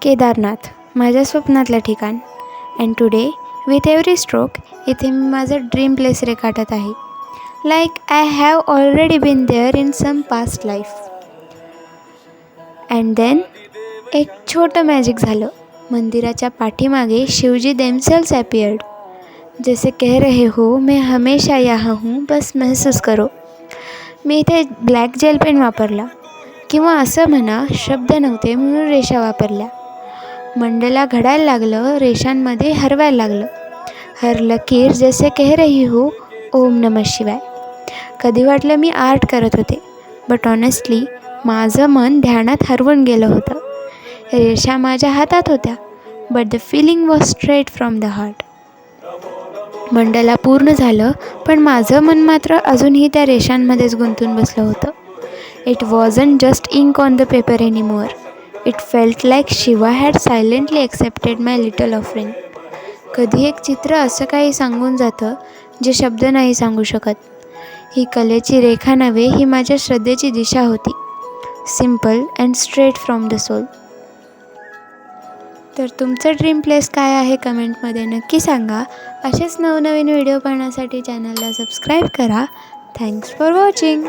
केदारनाथ माझ्या स्वप्नातलं ठिकाण. And today with every stroke इथे मी माझं ड्रीम प्लेस रेखाटत आहे. Like I have already been there in some past life. And then एक छोटं मॅजिक झालं. मंदिराच्या पाठीमागे शिवजी देमसेल्स ॲपियर्ड. जैसे कह रहे हो मैं हमेशा यहाँ हूँ, बस महसूस करो. मी इथे ब्लॅक जेल पेन वापरला, किंवा असं म्हणा शब्द नव्हते म्हणून रेषा वापरल्या. मंडला घडायला लागलं, रेषांमध्ये हरवायला लागलं. हर लकीर जैसे कह रही हो ओम नमः शिवाय. कधी वाटलं मी आर्ट करत होते, बट ऑनेस्टली माझं मन ध्यानात हरवून गेलं होतं. रेषा माझ्या हातात होत्या, but the feeling was straight from the heart. मंडला पूर्ण झालं, पण माझं मन मात्र अजूनही त्या रेषांमध्येच गुंतून बसलं होतं. It wasn't just ink on the paper anymore. It felt like Shiva had silently accepted my little offering. कधी एक चित्र असं काही सांगून जातं जे शब्द नाही सांगू शकत. ही कलेची रेखा नव्हे, ही माझ्या श्रद्धेची दिशा होती. Simple and straight from the soul. तर तुमचं ड्रीम प्लेस काय आहे कमेंटमध्ये नक्की सांगा. असेच नवनवीन व्हिडिओ पाहण्यासाठी चॅनलला सबस्क्राईब करा. Thanks for watching.